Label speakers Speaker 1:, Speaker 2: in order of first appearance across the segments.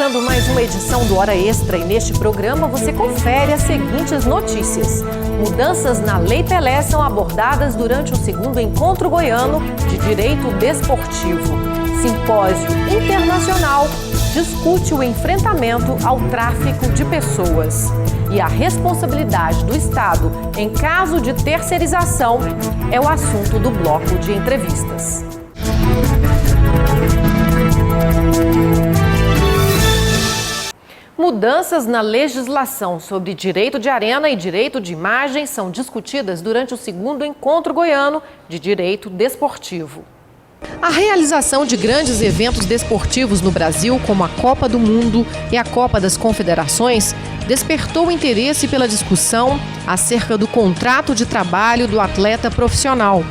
Speaker 1: começando mais uma edição do Hora Extra e neste programa você confere as seguintes notícias. Mudanças na Lei Pelé são abordadas durante o segundo encontro goiano de direito desportivo. Simpósio internacional discute o enfrentamento ao tráfico de pessoas. E a responsabilidade do Estado em caso de terceirização é o assunto do bloco de entrevistas. Mudanças na legislação sobre direito de arena e direito de imagem são discutidas durante o segundo encontro goiano de direito desportivo. A realização de grandes eventos desportivos no Brasil, como a Copa do Mundo e a Copa das Confederações, despertou interesse pela discussão acerca do contrato de trabalho do atleta profissional.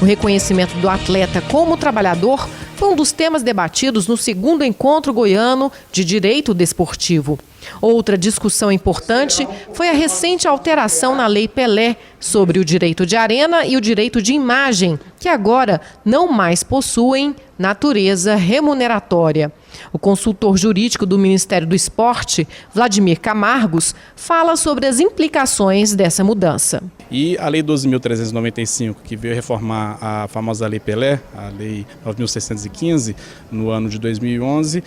Speaker 1: O reconhecimento do atleta como trabalhador foi um dos temas debatidos no segundo encontro goiano de direito desportivo. Outra discussão importante foi a recente alteração na Lei Pelé sobre o direito de arena e o direito de imagem, que agora não mais possuem natureza remuneratória. O consultor jurídico do Ministério do Esporte, Vladimir Camargos, fala sobre as implicações dessa mudança.
Speaker 2: E a Lei 12.395, que veio reformar a famosa Lei Pelé, a Lei 9.615, no ano de 2011,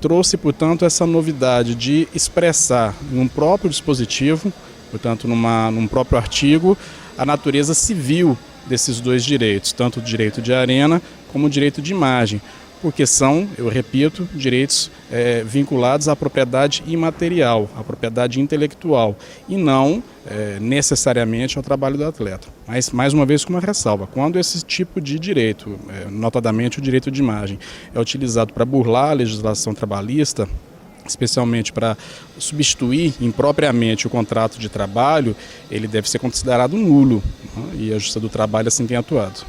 Speaker 2: trouxe, portanto, essa novidade de expressar em um próprio dispositivo, portanto, num próprio artigo, a natureza civil desses dois direitos, tanto o direito de arena como o direito de imagem, porque são, eu repito, direitos vinculados à propriedade imaterial, à propriedade intelectual, e não necessariamente ao trabalho do atleta. Mas, mais uma vez, com uma ressalva, quando esse tipo de direito, notadamente o direito de imagem, é utilizado para burlar a legislação trabalhista, especialmente para substituir impropriamente o contrato de trabalho, ele deve ser considerado nulo, né? E a Justiça do Trabalho assim tem atuado.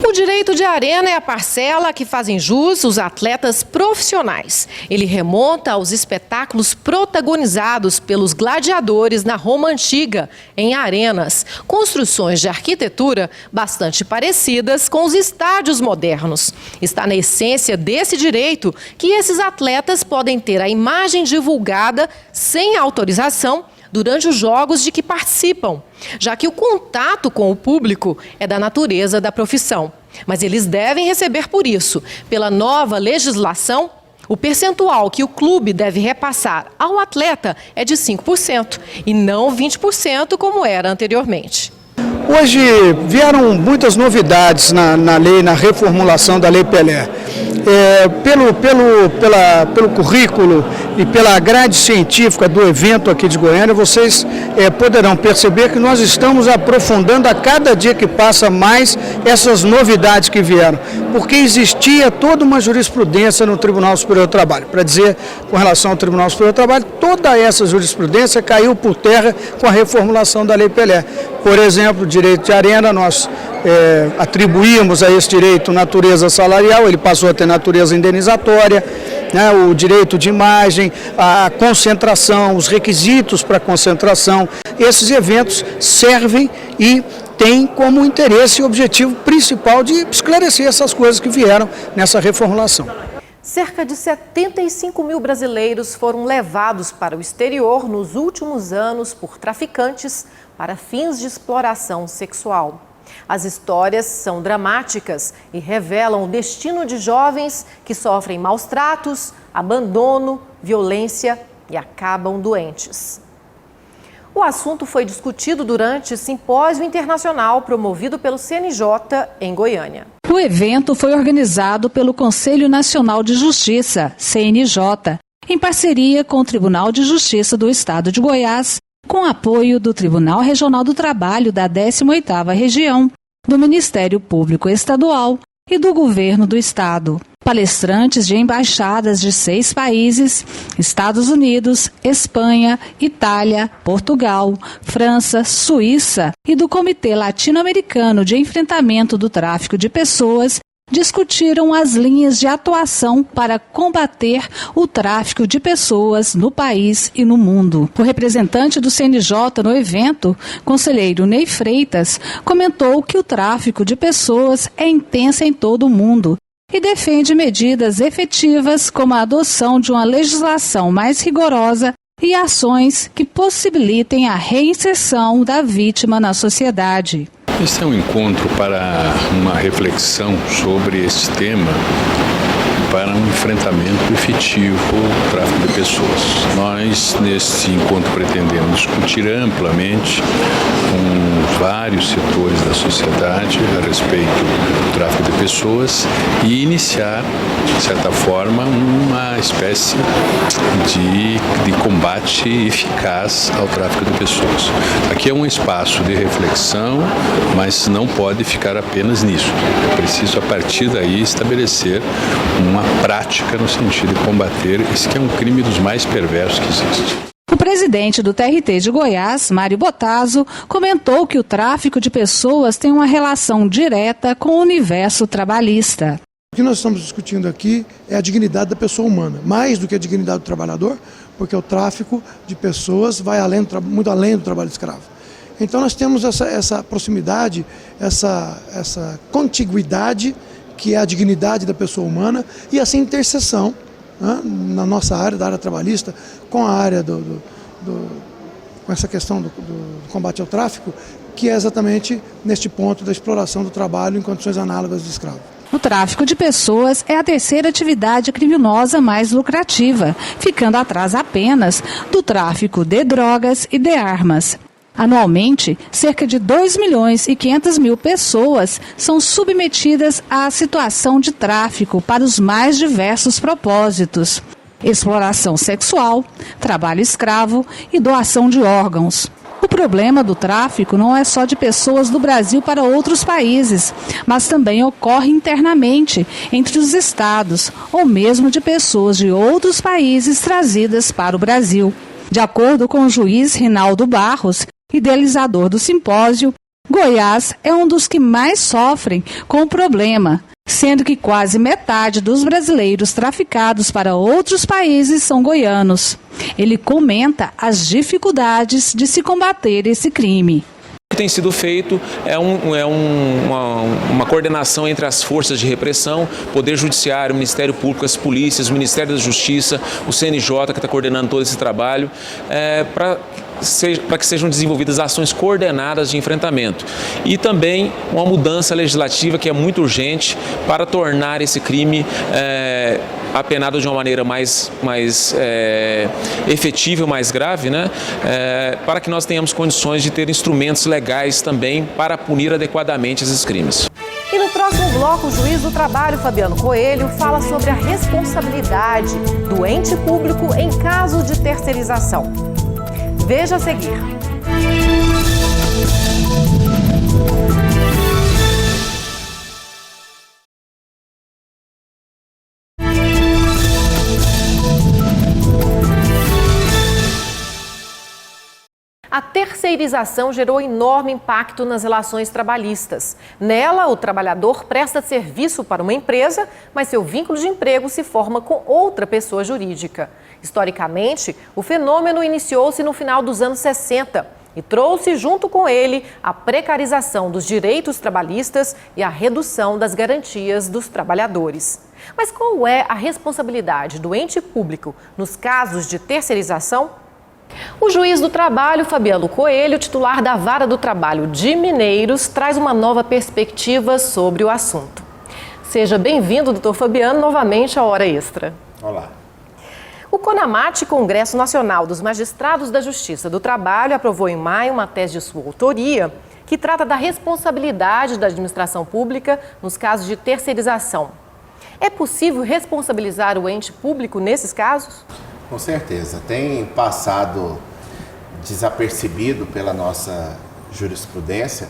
Speaker 1: O direito de arena é a parcela que fazem jus os atletas profissionais. Ele remonta aos espetáculos protagonizados pelos gladiadores na Roma Antiga, em arenas, construções de arquitetura bastante parecidas com os estádios modernos. Está na essência desse direito que esses atletas podem ter a imagem divulgada sem autorização durante os jogos de que participam, já que o contato com o público é da natureza da profissão. Mas eles devem receber por isso. Pela nova legislação, o percentual que o clube deve repassar ao atleta é de 5% e não 20% como era anteriormente.
Speaker 3: Hoje vieram muitas novidades na lei, na reformulação da Lei Pelé. Pelo currículo e pela grade científica do evento aqui de Goiânia, vocês poderão perceber que nós estamos aprofundando a cada dia que passa mais essas novidades que vieram, porque existia toda uma jurisprudência no Tribunal Superior do Trabalho. Para dizer, com relação ao Tribunal Superior do Trabalho, toda essa jurisprudência caiu por terra com a reformulação da Lei Pelé. Por exemplo, o direito de arena, nós atribuímos a esse direito natureza salarial, ele passou a ter natureza indenizatória, né, o direito de imagem, a concentração, os requisitos para concentração. Esses eventos servem e têm como interesse e objetivo principal de esclarecer essas coisas que vieram nessa reformulação.
Speaker 1: Cerca de 75 mil brasileiros foram levados para o exterior nos últimos anos por traficantes para fins de exploração sexual. As histórias são dramáticas e revelam o destino de jovens que sofrem maus tratos, abandono, violência e acabam doentes. O assunto foi discutido durante o simpósio internacional promovido pelo CNJ em Goiânia.
Speaker 4: O evento foi organizado pelo Conselho Nacional de Justiça, CNJ, em parceria com o Tribunal de Justiça do Estado de Goiás, com apoio do Tribunal Regional do Trabalho da 18ª Região, do Ministério Público Estadual e do Governo do Estado. Palestrantes de embaixadas de 6 países, Estados Unidos, Espanha, Itália, Portugal, França, Suíça e do Comitê Latino-Americano de Enfrentamento do Tráfico de Pessoas, discutiram as linhas de atuação para combater o tráfico de pessoas no país e no mundo. O representante do CNJ no evento, conselheiro Ney Freitas, comentou que o tráfico de pessoas é intenso em todo o mundo e defende medidas efetivas como a adoção de uma legislação mais rigorosa e ações que possibilitem a reinserção da vítima na sociedade.
Speaker 5: Este é um encontro para uma reflexão sobre este tema, para um enfrentamento efetivo do tráfico de pessoas. Nós, nesse encontro, pretendemos discutir amplamente com vários setores da sociedade a respeito do tráfico de pessoas e iniciar, de certa forma, uma espécie de combate eficaz ao tráfico de pessoas. Aqui é um espaço de reflexão, mas não pode ficar apenas nisso. É preciso, a partir daí, estabelecer uma prática no sentido de combater esse que é um crime dos mais perversos que existe.
Speaker 4: O presidente do TRT de Goiás, Mário Bottazo, comentou que o tráfico de pessoas tem uma relação direta com o universo trabalhista.
Speaker 6: O que nós estamos discutindo aqui é a dignidade da pessoa humana, mais do que a dignidade do trabalhador, porque o tráfico de pessoas vai muito além do trabalho escravo. Então nós temos essa proximidade, essa contiguidade, que é a dignidade da pessoa humana, e essa interseção, né, na nossa área, da área trabalhista, com a área com essa questão do combate ao tráfico, que é exatamente neste ponto da exploração do trabalho em condições análogas de escravo.
Speaker 4: O tráfico de pessoas é a terceira atividade criminosa mais lucrativa, ficando atrás apenas do tráfico de drogas e de armas. Anualmente, cerca de 2.500.000 pessoas são submetidas à situação de tráfico para os mais diversos propósitos: exploração sexual, trabalho escravo e doação de órgãos. O problema do tráfico não é só de pessoas do Brasil para outros países, mas também ocorre internamente entre os estados, ou mesmo de pessoas de outros países trazidas para o Brasil. De acordo com o juiz Rinaldo Barros, idealizador do simpósio, Goiás é um dos que mais sofrem com o problema, sendo que quase metade dos brasileiros traficados para outros países são goianos. Ele comenta as dificuldades de se combater esse crime.
Speaker 7: O que tem sido feito é uma coordenação entre as forças de repressão, Poder Judiciário, Ministério Público, as polícias, o Ministério da Justiça, o CNJ, que está coordenando todo esse trabalho, para que sejam desenvolvidas ações coordenadas de enfrentamento. E também uma mudança legislativa que é muito urgente para tornar esse crime apenado de uma maneira mais efetiva, mais grave, né? Para que nós tenhamos condições de ter instrumentos legais também para punir adequadamente esses crimes.
Speaker 1: E no próximo bloco, o juiz do trabalho, Fabiano Coelho, fala sobre a responsabilidade do ente público em caso de terceirização. Veja a seguir. A terceirização gerou enorme impacto nas relações trabalhistas. Nela, o trabalhador presta serviço para uma empresa, mas seu vínculo de emprego se forma com outra pessoa jurídica. Historicamente, o fenômeno iniciou-se no final dos anos 60 e trouxe junto com ele a precarização dos direitos trabalhistas e a redução das garantias dos trabalhadores. Mas qual é a responsabilidade do ente público nos casos de terceirização? O juiz do trabalho, Fabiano Coelho, titular da Vara do Trabalho de Mineiros, traz uma nova perspectiva sobre o assunto. Seja bem-vindo, doutor Fabiano, novamente à Hora Extra.
Speaker 8: Olá.
Speaker 1: O CONAMAT, Congresso Nacional dos Magistrados da Justiça do Trabalho, aprovou em maio uma tese de sua autoria que trata da responsabilidade da administração pública nos casos de terceirização. É possível responsabilizar o ente público nesses casos?
Speaker 8: Com certeza. Tem passado desapercebido pela nossa jurisprudência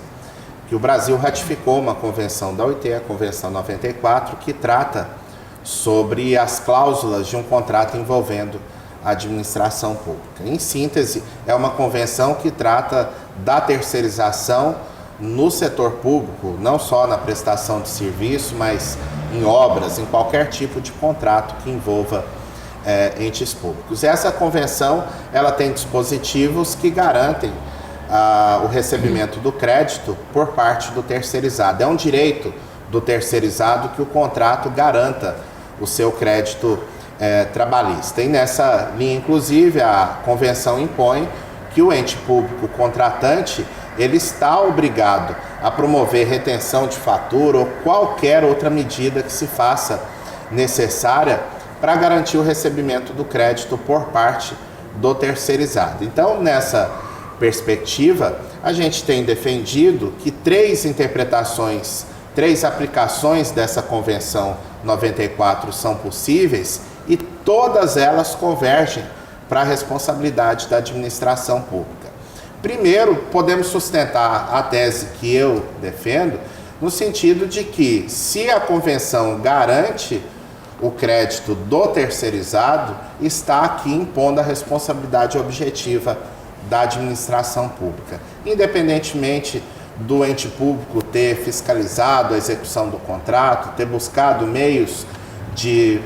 Speaker 8: que o Brasil ratificou uma convenção da OIT, a Convenção 94, que trata sobre as cláusulas de um contrato envolvendo a administração pública. Em síntese, é uma convenção que trata da terceirização no setor público, não só na prestação de serviço, mas em obras, em qualquer tipo de contrato que envolva entes públicos. Essa convenção, ela tem dispositivos que garantem o recebimento do crédito por parte do terceirizado. É um direito do terceirizado que o contrato garanta o seu crédito trabalhista. E nessa linha, inclusive, a convenção impõe que o ente público contratante ele está obrigado a promover retenção de fatura ou qualquer outra medida que se faça necessária para garantir o recebimento do crédito por parte do terceirizado. Então, nessa perspectiva, a gente tem defendido que 3 interpretações, 3 aplicações dessa Convenção 94 são possíveis e todas elas convergem para a responsabilidade da administração pública. Primeiro, podemos sustentar a tese que eu defendo, no sentido de que, se a Convenção garante o crédito do terceirizado, está aqui impondo a responsabilidade objetiva da administração pública. Independentemente do ente público ter fiscalizado a execução do contrato, ter buscado meios de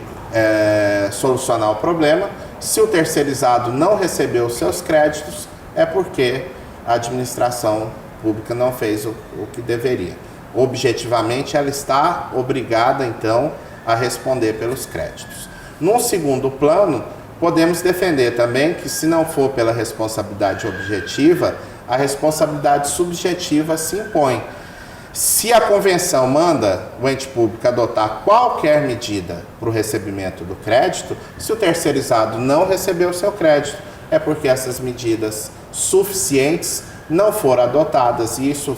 Speaker 8: solucionar o problema, se o terceirizado não recebeu os seus créditos, é porque a administração pública não fez o que deveria. Objetivamente, ela está obrigada, então, a responder pelos créditos. Num segundo plano, podemos defender também que, se não for pela responsabilidade objetiva, a responsabilidade subjetiva se impõe. Se a convenção manda o ente público adotar qualquer medida para o recebimento do crédito, se o terceirizado não recebeu o seu crédito, é porque essas medidas suficientes não foram adotadas, e isso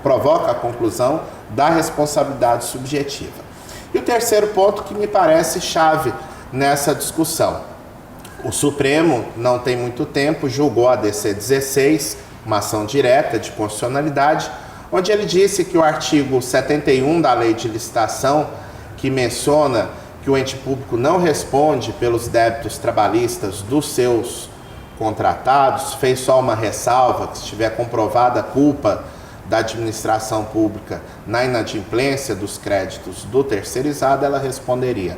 Speaker 8: provoca a conclusão da responsabilidade subjetiva. E o terceiro ponto que me parece chave nessa discussão: o Supremo, não tem muito tempo, julgou a DC 16, uma ação direta de constitucionalidade, onde ele disse que o artigo 71 da Lei de Licitação, que menciona que o ente público não responde pelos débitos trabalhistas dos seus contratados, fez só uma ressalva que, se estiver comprovada a culpa da administração pública na inadimplência dos créditos do terceirizado, ela responderia.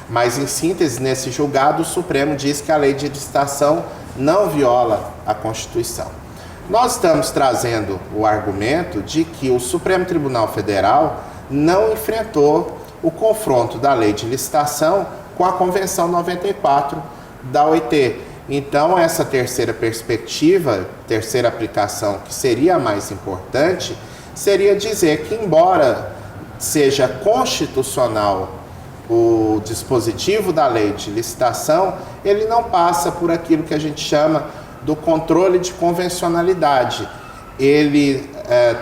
Speaker 8: Mas, em síntese, nesse julgado, o Supremo diz que a Lei de Licitação não viola a Constituição. Nós estamos trazendo o argumento de que o Supremo Tribunal Federal não enfrentou o confronto da Lei de Licitação com a Convenção 94 da OIT. Então, essa terceira perspectiva, terceira aplicação, que seria a mais importante, seria dizer que, embora seja constitucional o dispositivo da Lei de Licitação, ele não passa por aquilo que a gente chama do controle de convencionalidade. Ele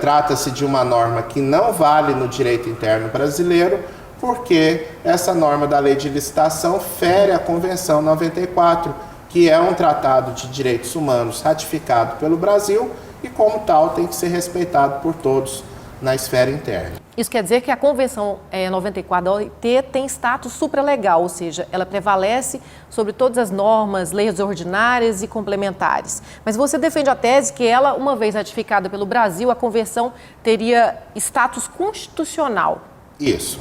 Speaker 8: trata-se de uma norma que não vale no direito interno brasileiro, porque essa norma da Lei de Licitação fere a Convenção 94, que é um tratado de direitos humanos ratificado pelo Brasil e, como tal, tem que ser respeitado por todos na esfera interna.
Speaker 1: Isso quer dizer que a Convenção 94 da OIT tem status supralegal, ou seja, ela prevalece sobre todas as normas, leis ordinárias e complementares. Mas você defende a tese que ela, uma vez ratificada pelo Brasil, a Convenção teria status constitucional.
Speaker 8: Isso.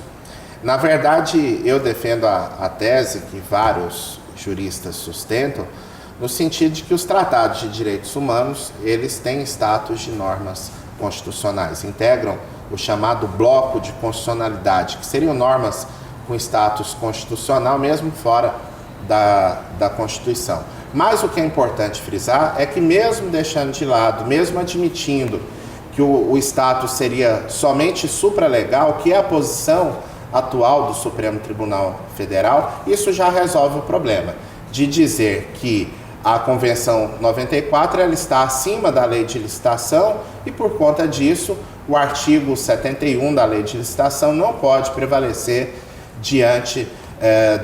Speaker 8: Na verdade, eu defendo a tese que vários juristas sustentam, no sentido de que os tratados de direitos humanos, eles têm status de normas constitucionais, integram o chamado bloco de constitucionalidade, que seriam normas com status constitucional, mesmo fora da Constituição. Mas o que é importante frisar é que, mesmo deixando de lado, mesmo admitindo que o status seria somente supralegal, que é a posição atual do Supremo Tribunal Federal, isso já resolve o problema de dizer que a Convenção 94 ela está acima da Lei de Licitação e, por conta disso, o artigo 71 da Lei de Licitação não pode prevalecer diante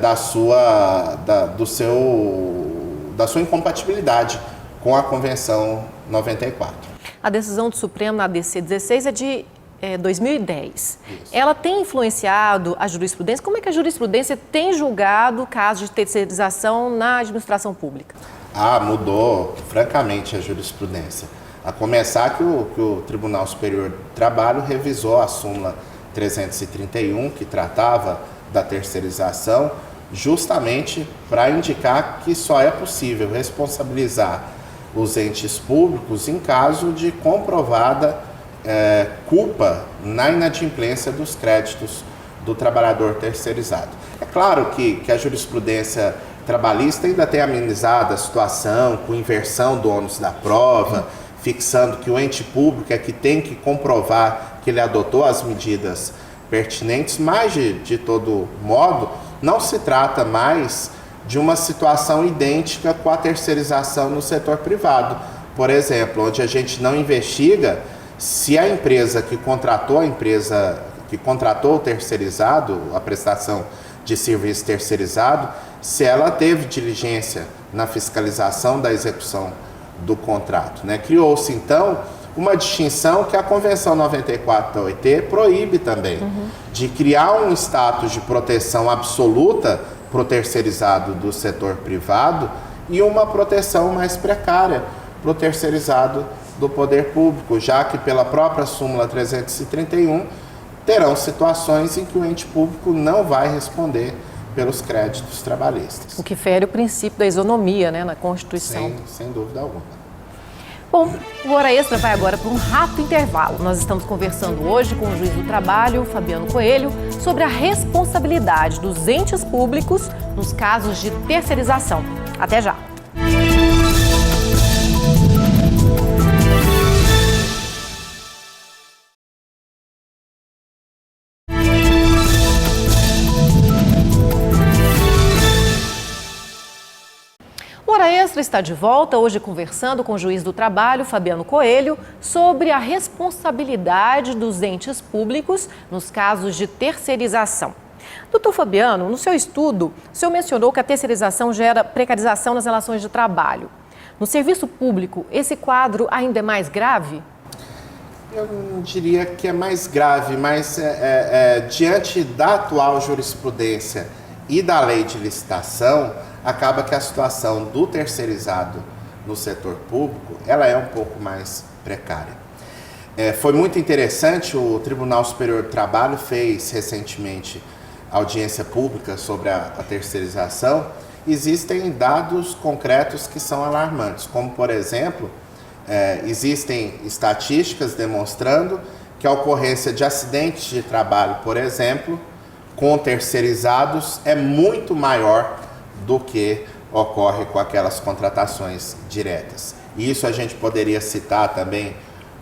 Speaker 8: da sua incompatibilidade com a Convenção 94.
Speaker 1: A decisão do Supremo na DC 16 é de 2010.
Speaker 8: Isso.
Speaker 1: Ela tem influenciado a jurisprudência? Como é que a jurisprudência tem julgado casos de terceirização na administração pública?
Speaker 8: Mudou francamente a jurisprudência. A começar que o Tribunal Superior do Trabalho revisou a súmula 331, que tratava da terceirização, justamente para indicar que só é possível responsabilizar os entes públicos em caso de comprovada culpa na inadimplência dos créditos do trabalhador terceirizado. É claro que a jurisprudência trabalhista ainda tem amenizado a situação com inversão do ônus da prova, fixando que o ente público é que tem que comprovar que ele adotou as medidas pertinentes, mas de todo modo não se trata mais de uma situação idêntica com a terceirização no setor privado. Por exemplo, onde a gente não investiga se a empresa que contratou o terceirizado, a prestação de serviço terceirizado, se ela teve diligência na fiscalização da execução do contrato, né? Criou-se, então, uma distinção que a Convenção 94 da OIT proíbe também, de criar um status de proteção absoluta para o terceirizado do setor privado e uma proteção mais precária para o terceirizado do poder público, já que pela própria súmula 331 terão situações em que o ente público não vai responder pelos créditos trabalhistas.
Speaker 1: O que fere o princípio da isonomia, né, na Constituição.
Speaker 8: Sem dúvida alguma.
Speaker 1: Bom, o Hora Extra vai agora para um rápido intervalo. Nós estamos conversando hoje com o juiz do trabalho, Fabiano Coelho, sobre a responsabilidade dos entes públicos nos casos de terceirização. Até já! O Hora Extra está de volta, hoje conversando com o juiz do trabalho, Fabiano Coelho, sobre a responsabilidade dos entes públicos nos casos de terceirização. Doutor Fabiano, no seu estudo, o senhor mencionou que a terceirização gera precarização nas relações de trabalho. No serviço público, esse quadro ainda é mais grave?
Speaker 8: Eu não diria que é mais grave, mas diante da atual jurisprudência e da lei de licitação, acaba que a situação do terceirizado no setor público, ela é um pouco mais precária. Foi muito interessante, o Tribunal Superior do Trabalho fez recentemente audiência pública sobre a terceirização. Existem dados concretos que são alarmantes, como por exemplo, existem estatísticas demonstrando que a ocorrência de acidentes de trabalho, por exemplo, com terceirizados é muito maior do que ocorre com aquelas contratações diretas. E isso a gente poderia citar também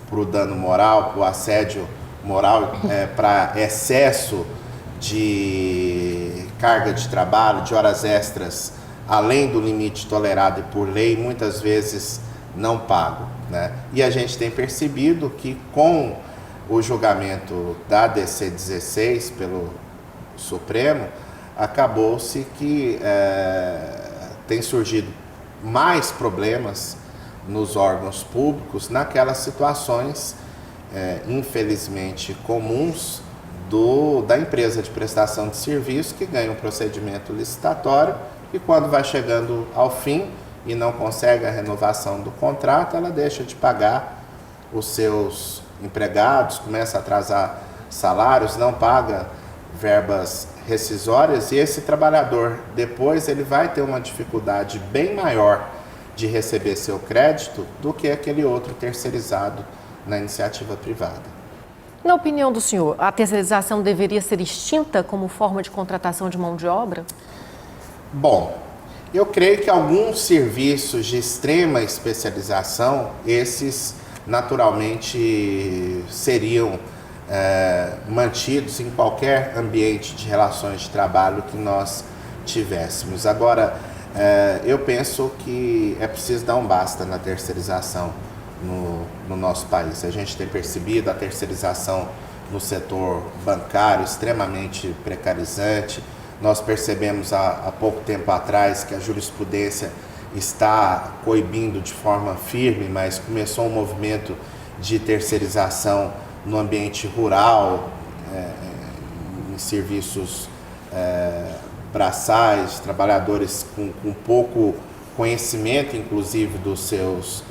Speaker 8: para o dano moral, para o assédio moral, para excesso de carga de trabalho, de horas extras, além do limite tolerado e por lei, muitas vezes não pago, né? E a gente tem percebido que com o julgamento da DC 16 pelo Supremo, acabou-se que tem surgido mais problemas nos órgãos públicos naquelas situações, infelizmente, comuns da empresa de prestação de serviço que ganha um procedimento licitatório e quando vai chegando ao fim e não consegue a renovação do contrato, ela deixa de pagar os seus empregados, começa a atrasar salários, não paga verbas rescisórias e esse trabalhador depois ele vai ter uma dificuldade bem maior de receber seu crédito do que aquele outro terceirizado na iniciativa privada.
Speaker 1: Na opinião do senhor, a terceirização deveria ser extinta como forma de contratação de mão de obra?
Speaker 8: Bom, eu creio que alguns serviços de extrema especialização, esses naturalmente seriam mantidos em qualquer ambiente de relações de trabalho que nós tivéssemos. Agora, eu penso que é preciso dar um basta na terceirização no nosso país. A gente tem percebido a terceirização no setor bancário extremamente precarizante. Nós percebemos há pouco tempo atrás que a jurisprudência está coibindo de forma firme, mas começou um movimento de terceirização no ambiente rural, em serviços braçais, trabalhadores com pouco conhecimento, inclusive, dos seus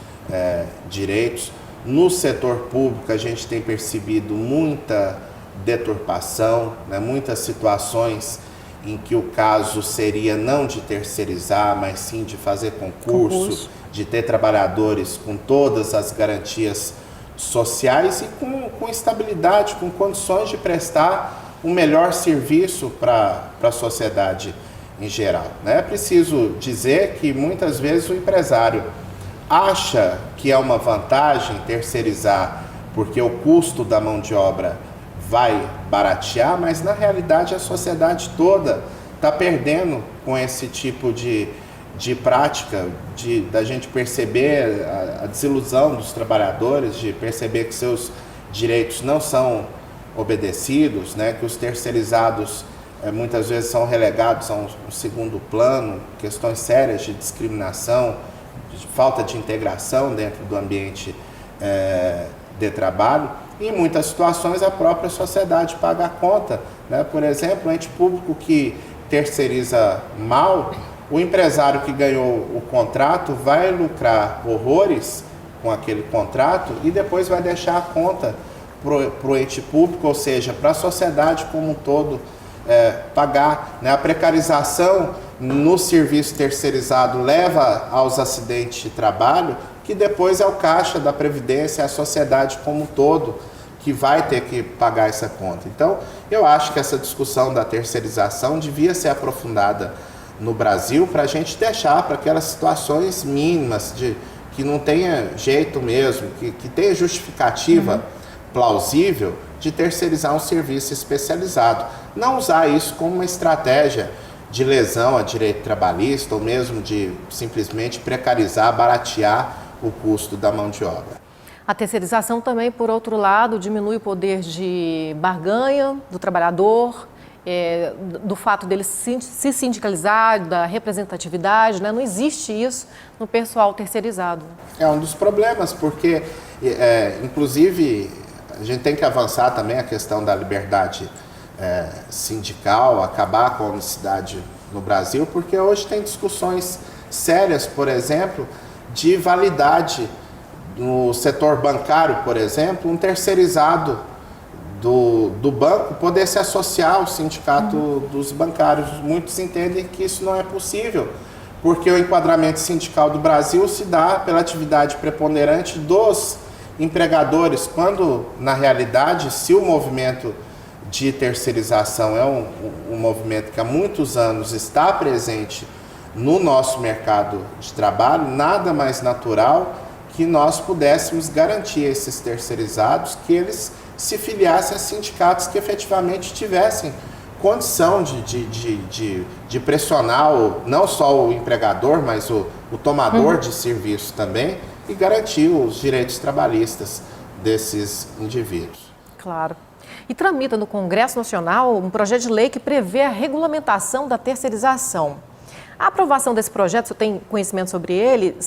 Speaker 8: direitos. No setor público, a gente tem percebido muita deturpação, né, muitas situações em que o caso seria não de terceirizar, mas sim de fazer concurso, de ter trabalhadores com todas as garantias sociais e com estabilidade, com condições de prestar um melhor serviço para a sociedade em geral. É preciso dizer que muitas vezes o empresário acha que é uma vantagem terceirizar porque o custo da mão de obra vai baratear, mas na realidade a sociedade toda está perdendo com esse tipo de prática, da gente perceber a desilusão dos trabalhadores, de perceber que seus direitos não são obedecidos, né, que os terceirizados muitas vezes são relegados a um segundo plano, questões sérias de discriminação, de falta de integração dentro do ambiente de trabalho. E em muitas situações a própria sociedade paga a conta, né? Por exemplo, o ente público que terceiriza mal, o empresário que ganhou o contrato vai lucrar horrores com aquele contrato e depois vai deixar a conta para o ente público, ou seja, para a sociedade como um todo pagar, né? A precarização no serviço terceirizado leva aos acidentes de trabalho, que depois é o caixa da Previdência, a sociedade como um todo que vai ter que pagar essa conta. Então, eu acho que essa discussão da terceirização devia ser aprofundada no Brasil para a gente deixar para aquelas situações mínimas, que não tenha jeito mesmo, que tenha justificativa plausível de terceirizar um serviço especializado. Não usar isso como uma estratégia de lesão a direito trabalhista ou mesmo de simplesmente precarizar, baratear o custo da mão de obra.
Speaker 1: A terceirização também, por outro lado, diminui o poder de barganha do trabalhador, do fato dele se sindicalizar, da representatividade, né? Não existe isso no pessoal terceirizado. É
Speaker 8: um dos problemas, porque, inclusive, a gente tem que avançar também a questão da liberdade sindical, acabar com a unicidade no Brasil, porque hoje tem discussões sérias, por exemplo, de validade no setor bancário, por exemplo, um terceirizado do banco poder se associar ao sindicato dos bancários. Muitos entendem que isso não é possível, porque o enquadramento sindical do Brasil se dá pela atividade preponderante dos empregadores, quando, na realidade, se o movimento de terceirização é um movimento que há muitos anos está presente no nosso mercado de trabalho, nada mais natural que nós pudéssemos garantir a esses terceirizados que eles se filiassem a sindicatos que efetivamente tivessem condição de pressionar não só o empregador, mas o tomador de serviço também, e garantir os direitos trabalhistas desses indivíduos.
Speaker 1: Claro. E tramita no Congresso Nacional um projeto de lei que prevê a regulamentação da terceirização. A aprovação desse projeto, você tem conhecimento sobre ele,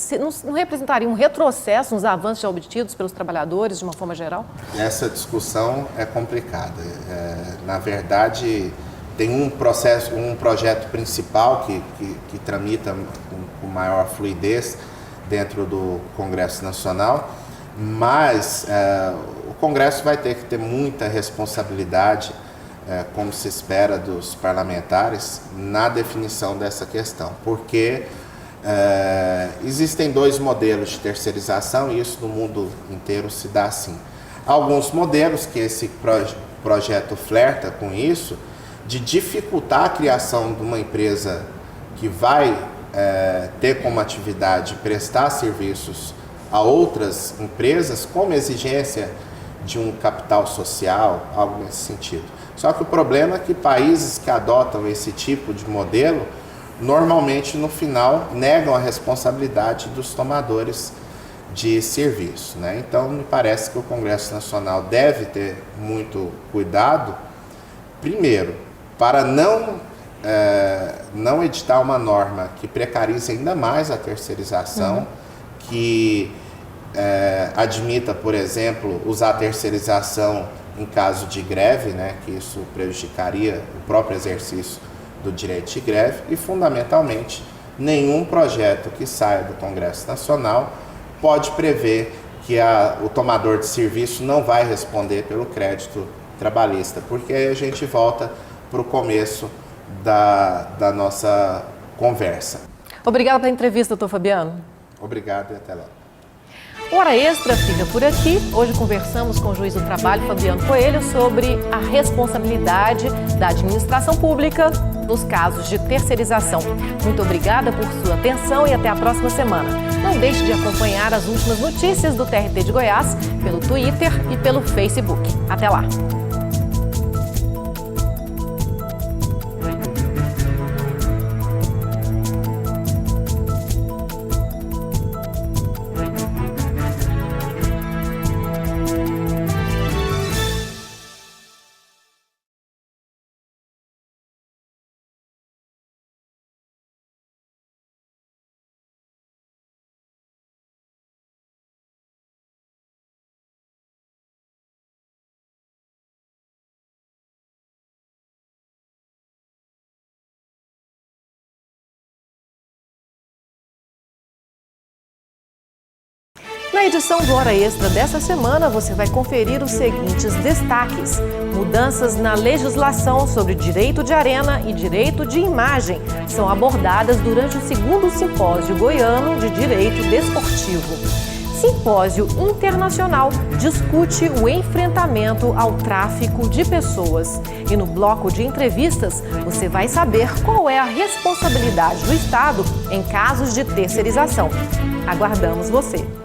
Speaker 1: não representaria um retrocesso nos avanços já obtidos pelos trabalhadores, de uma forma geral?
Speaker 8: Essa discussão é complicada. Na verdade, tem um projeto principal que tramita com maior fluidez dentro do Congresso Nacional, mas o Congresso vai ter que ter muita responsabilidade, como se espera dos parlamentares, na definição dessa questão, porque existem dois modelos de terceirização e isso no mundo inteiro se dá assim. Alguns modelos que esse projeto flerta com isso, de dificultar a criação de uma empresa que vai ter como atividade prestar serviços a outras empresas, como exigência de um capital social, algo nesse sentido. Só que o problema é que países que adotam esse tipo de modelo, normalmente no final negam a responsabilidade dos tomadores de serviço, né? Então me parece que o Congresso Nacional deve ter muito cuidado, primeiro, para não editar uma norma que precarize ainda mais a terceirização, que admita, por exemplo, usar a terceirização em caso de greve, né, que isso prejudicaria o próprio exercício do direito de greve, e fundamentalmente nenhum projeto que saia do Congresso Nacional pode prever que o tomador de serviço não vai responder pelo crédito trabalhista, porque aí a gente volta para o começo da nossa conversa.
Speaker 1: Obrigada pela entrevista, doutor Fabiano.
Speaker 8: Obrigado e até lá.
Speaker 1: O Hora Extra fica por aqui. Hoje conversamos com o juiz do trabalho, Fabiano Coelho, sobre a responsabilidade da administração pública nos casos de terceirização. Muito obrigada por sua atenção e até a próxima semana. Não deixe de acompanhar as últimas notícias do TRT de Goiás pelo Twitter e pelo Facebook. Até lá! Na edição do Hora Extra dessa semana, você vai conferir os seguintes destaques. Mudanças na legislação sobre direito de arena e direito de imagem são abordadas durante o 2º Simpósio Goiano de Direito Desportivo. Simpósio Internacional discute o enfrentamento ao tráfico de pessoas. E no bloco de entrevistas, você vai saber qual é a responsabilidade do Estado em casos de terceirização. Aguardamos você!